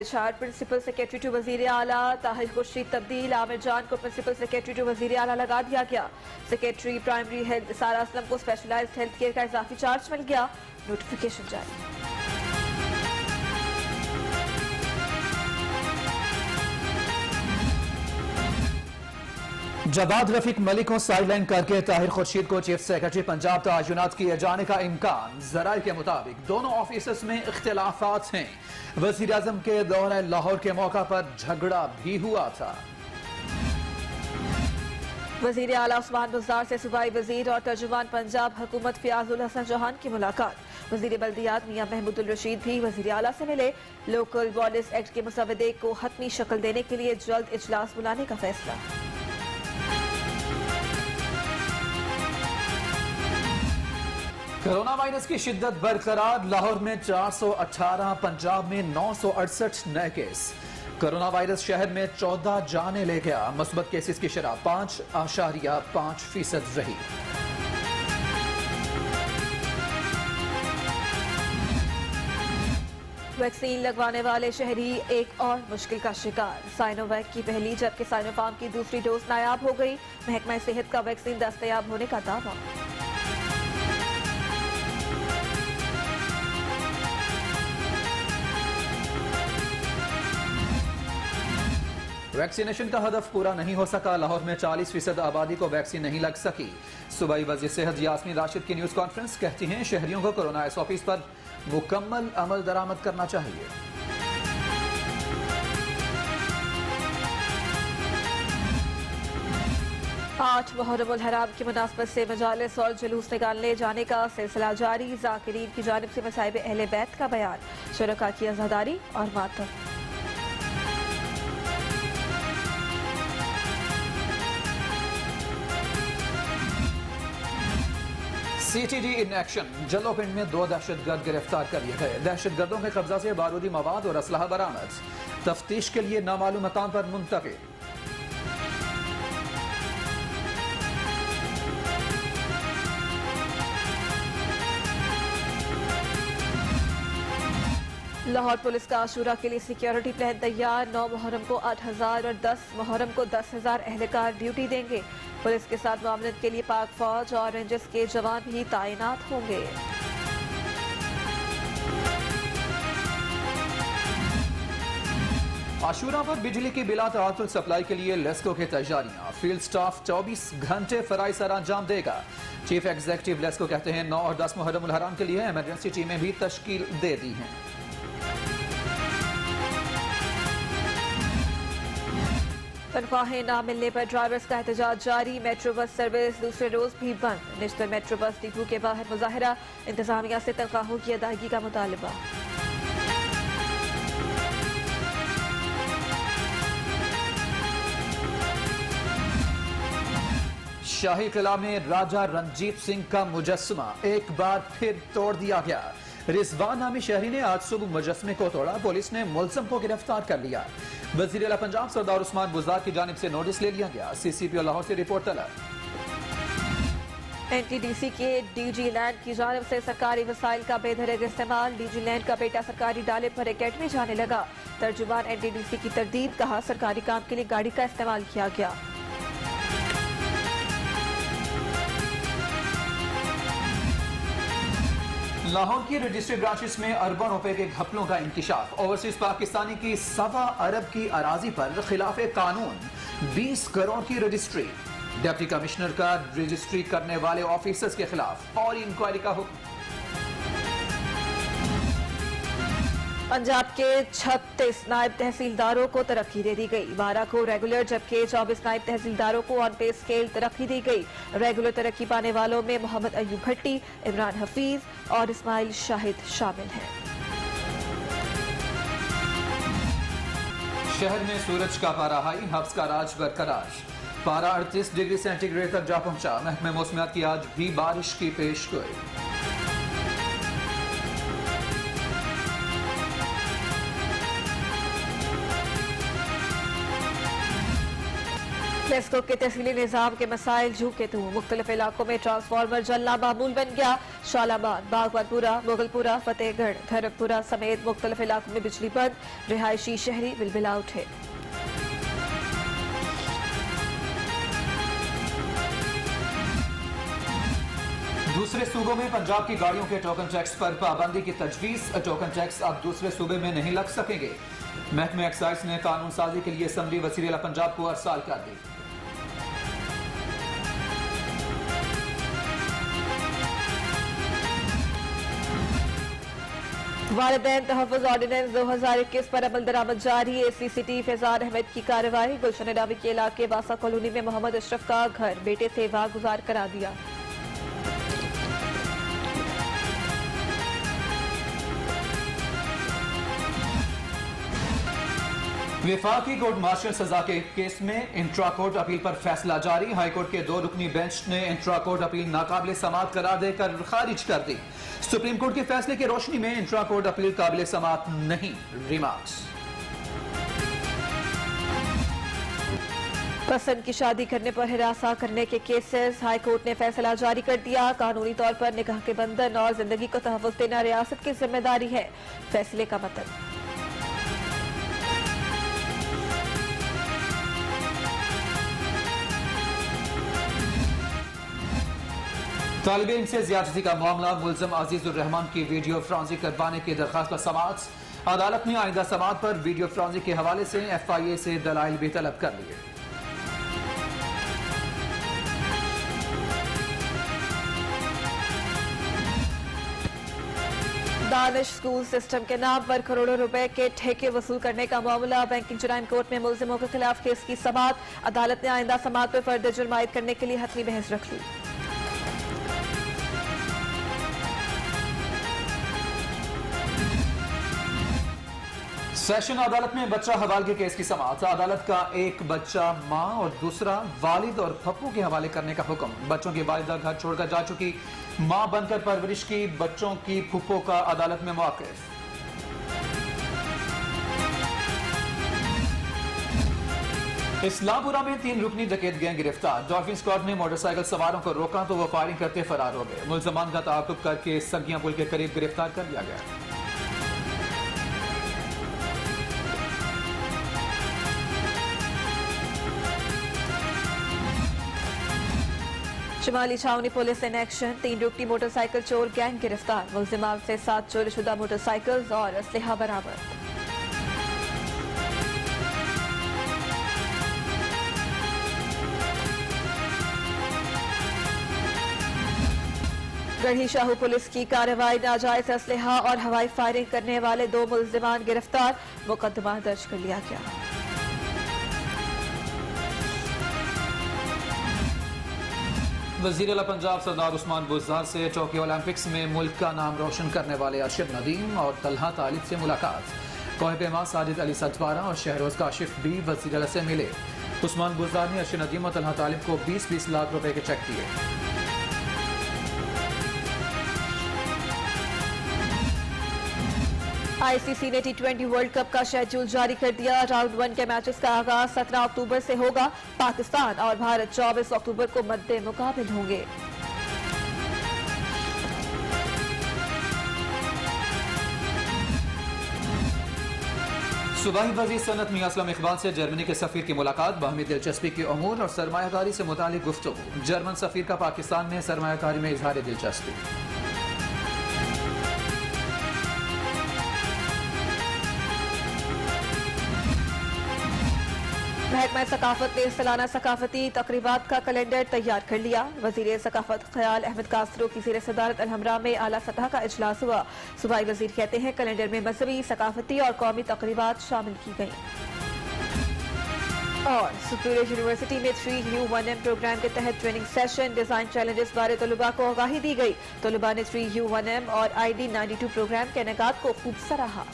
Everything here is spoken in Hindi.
इशार प्रिंसिपल सेक्रेटरी टू वजीर आला ताहिर खुर्शीद तब्दील, आमिर जान को प्रिंसिपल सेक्रेटरी टू वजीर आला लगा दिया गया। सेक्रेटरी प्राइमरी हेल्थ सारा असलम को स्पेशलाइज्ड हेल्थ केयर का इजाफी चार्ज मिल गया। नोटिफिकेशन जारी। जवाद रफीक मलिक को साइडलाइन करके ताहिर खुर्शीद को चीफ सेक्रेटरी पंजाब तयनात किए जाने का इम्कान। जराये के मुताबिक दोनों ऑफिसर्स में इख्तिलाफात हैं। वजीर आजम के दौरे लाहौर के मौका पर झगड़ा भी हुआ था। वजीर आला उस्मान बुज़दार से सूबाई वजीर और तर्जुमान पंजाब हुकूमत फयाजुल हसन चौहान की मुलाकात। वजीर बल्दियात मियां महमूदुल रशीद भी वजीर आला से मिले। लोकल बॉडीज एक्ट के मुसवदे को हतमी शक्ल देने के लिए जल्द इजलास बुलाने का फैसला। कोरोना वायरस की शिद्दत बरकरार। लाहौर में 418, पंजाब में 968 नए केस। कोरोना वायरस शहर में 14 जाने ले गया। मुस्बत केसेस की शरह 5.5% रही। वैक्सीन लगवाने वाले शहरी एक और मुश्किल का शिकार। साइनोवैक की पहली जबकि साइनोफार्म की दूसरी डोज नायाब हो गई। महकमा सेहत का वैक्सीन दस्तयाब होने का दावा। वैक्सीनेशन का हदफ पूरा नहीं हो सका। लाहौर में 40% आबादी को वैक्सीन नहीं लग सकी। सूबाई वज़ीर सेहत यास्मीन राशिद की न्यूज कॉन्फ्रेंस कहती हैं शहरियों को कोरोना SOPs पर मुकम्मल अमल दरामद करना चाहिए। 8 मुहर्रमुल हराम की मुनासबत से मजालिस और जुलूस निकालने जाने का सिलसिला जारी। जाकिरीन की जानिब से मसाइब अहले बैत का बयान, शुरका की अज़ादारी और मातम। CTD in action. जलोपिंड में 2 दहशतगर्द गिरफ्तार कर लिए गए। दहशतगर्दों के कब्जा से बारूदी मवाद और असलहा बरामद। तफ्तीश के लिए नामालूम मकाम पर मुंतकिल। लाहौर पुलिस का आशूरा के लिए सिक्योरिटी प्लान तैयार। 9 मुहर्रम को 8,000 और 10 मुहर्रम को 10,000 एहलकार ड्यूटी देंगे। पुलिस के साथ मामले के लिए पाक फौज और रेंजर्स के जवान भी तैनात होंगे। आशूरा पर बिजली की बिला तआतुल सप्लाई के लिए लेस्को की तैयारियां। फील्ड स्टाफ 24 घंटे फराई सर अंजाम देगा। चीफ एग्जीक्यूटिव लेस्को कहते हैं 9 और 10 मुहर्रम हराम के लिए इमरजेंसी टीमें भी तश्कील दे दी हैं। तनख्वाहें न मिलने पर ड्राइवर्स का एहतजाज जारी। मेट्रो बस सर्विस दूसरे रोज भी बंद। नेशनल मेट्रो बस डिपो के बाहर मुजाहरा। इंतजामिया से तनख्वाहों की अदायगी का मुतालबा। शाही किला में राजा रंजीत सिंह का मुजस्समा एक बार फिर तोड़ दिया गया। रिजवान नामी शहरी ने आज सुबह मुजस्समे को तोड़ा। पुलिस ने मुलजम को गिरफ्तार कर लिया। वजीर आला पंजाब सरदार उस्मान बुज़दार की जानिब से नोटिस ले लिया गया। CCPO लाहौर से रिपोर्ट तलब। NTDC के DG लैंड की जानिब से सरकारी वसाइल का बेधरक इस्तेमाल। DG लैंड का बेटा सरकारी डाले पर एकेडमी जाने लगा। तर्जुमान NTDC की तरदीद, कहा सरकारी काम के लिए गाड़ी का इस्तेमाल किया गया। लाहौर की रजिस्ट्री ब्रांचेस में अरबों रुपए के घपलों का इंकिशाफ। ओवरसीज पाकिस्तानी की 1.25 अरब की अराजी पर खिलाफ कानून 20 करोड़ की रजिस्ट्री। डिप्टी कमिश्नर का रजिस्ट्री करने वाले ऑफिसर्स के खिलाफ और इंक्वायरी का हुक्म। पंजाब के 36 नायब तहसीलदारों को तरक्की दे दी गई। 12 को रेगुलर जबकि 24 नायब तहसीलदारों को ऑन पे स्केल तरक्की दी गई। रेगुलर तरक्की पाने वालों में मोहम्मद अयूब भट्टी, इमरान हफीज और इस्माइल शाहिद शामिल हैं। शहर में सूरज का पारा हाई, हब्स का राज बरकरार। पारा 38 डिग्री सेंटीग्रेड तक जा पहुंचा। महकमे मौसमियात की आज भी बारिश की पेशगोई। लेस्को के तहसीली निज़ाम के मसाइल झुके तो मुख्तलिफ इलाकों में ट्रांसफार्मर जलना मामूल बन गया। शालाबाद, बागवानपुरा, मुगलपुरा, फतेहगढ़, धर्मपुरा समेत मुख्तलिफ इलाकों में बिजली बंद। रिहायशी शहरी बिलबिला उठे। दूसरे सूबों में पंजाब की गाड़ियों के टोकन टैक्स पर पाबंदी की तजवीज। टोकन टैक्स अब दूसरे सूबे में नहीं लग सकेंगे। महकमे एक्साइज ने कानून साजी के लिए असम्बली वज़ीर आला पंजाब को अरसाल कर दी। वालिदैन तहफ़्फ़ुज़ ऑर्डिनेंस 2021 पर अमल दरामद जारी। ACCT फैजान अहमद की कार्रवाई। गुलशन नबी के इलाके वासा कॉलोनी में मोहम्मद अशरफ का घर बेटे से वागुजार करा दिया। विफाकी कोर्ट मार्शल सजा के केस में इंट्रा कोर्ट अपील पर फैसला जारी। हाईकोर्ट के 2 रुकनी बेंच ने इंट्रा कोर्ट अपील नाकाबिल समाअत करार देकर खारिज कर दी। सुप्रीम कोर्ट के फैसले की रोशनी में इंट्रा कोर्ट अपील काबिल समाअत नहीं। रिमार्क्स। पसंद की शादी करने पर हिरासा करने के केसेस। हाई कोर्ट ने फैसला जारी कर दिया। कानूनी तौर पर निकाह के बंधन और जिंदगी को तहफ़्फ़ुज़ देना रियासत की जिम्मेदारी है। फैसले का मतलब तालिब इल्म से ज्यादती का मामला। मुल्ज़म अजीजुर रहमान की वीडियो फ्रांसी करवाने की दरखास्त पर समाअत। अदालत ने आइंदा समाअत पर वीडियो फ्रांसी के हवाले से FIA से दलाइल भी तलब कर लिए। दानिश स्कूल सिस्टम के नाम पर करोड़ों रुपए के ठेके वसूल करने का मामला। बैंकिंग जराइम कोर्ट में मुल्जिमों के खिलाफ केस की समाअत। अदालत ने आइंदा समाअत पर फर्द जुर्म आयद करने के लिए हतमी बहस रख ली। सेशन अदालत में बच्चा हवाले के केस की समाअत। अदालत का एक बच्चा मां और दूसरा वालिद और पप्पू के हवाले करने का हुक्म। बच्चों की वालिदा घर छोड़कर जा चुकी, मां बनकर परवरिश की बच्चों की फुप्पो का अदालत में मौक़िफ़। इस्लामपुरा में 3 रुकनी डकैत गैंग गिरफ्तार। डॉल्फिन स्क्वाड ने मोटरसाइकिल सवारों को रोका तो वो फायरिंग करते फरार हो गए। मुल्ज़मान का ताक़ुब करके सगियां पुल के करीब गिरफ्तार कर लिया गया। शिमाली छावनी पुलिस इन एक्शन। 3 रुकनी मोटरसाइकिल चोर गैंग गिरफ्तार। मुल्जिमान से 7 चोरीशुदा मोटरसाइकिल और असलहा बरामद। गढ़ी शाहू पुलिस की कार्रवाई। नाजायज असलहा और हवाई फायरिंग करने वाले 2 मुल्जिमान गिरफ्तार। मुकदमा दर्ज कर लिया गया। वज़ीर आला पंजाब सरदार उस्मान बुज़दार से टोक्यो ओलंपिक्स में मुल्क का नाम रोशन करने वाले अरशद नदीम और तलहा तालिब से मुलाकात। कोहिमा साजिद अली सतवारा और शहरोज काशिफ भी वज़ीर आला से मिले। उस्मान बुज़दार ने अरशद नदीम और तलहा तालिब को 20-20 लाख रुपए के चेक दिए। ICC ने T20 वर्ल्ड कप का शेड्यूल जारी कर दिया। राउंड 1 के मैचेस का आगाज 17 अक्टूबर से होगा। पाकिस्तान और भारत 24 अक्टूबर को मद्दे मुकाबिल होंगे। सूबाई वज़ीर सनत मियां असलम इकबाल से जर्मनी के सफीर की मुलाकात। बाहमी दिलचस्पी के अमूर और सरमायाकारी से मुतालिक गुफ्तगू। जर्मन सफीर का पाकिस्तान में सरमायाकारी में इजहार दिलचस्पी। महकमा सकाफत ने सालाना सकाफती तकरीबात का कैलेंडर तैयार कर लिया। वजीर सकाफत ख्याल अहमद कासरो की ज़ेर सदारत अलहमरा में आला सतह का इजलास हुआ। सूबाई वजीर कहते हैं कैलेंडर में मजहबी, सकाफती और कौमी तकरीबात शामिल की गई। और सुपीरियर यूनिवर्सिटी में 3U1M प्रोग्राम के तहत ट्रेनिंग सेशन। डिजाइन चैलेंजेस बारे तलबा को आगाही दी गई। तलबा ने 3U1M और ID92 प्रोग्राम के इनेकाद को खूब सराहा।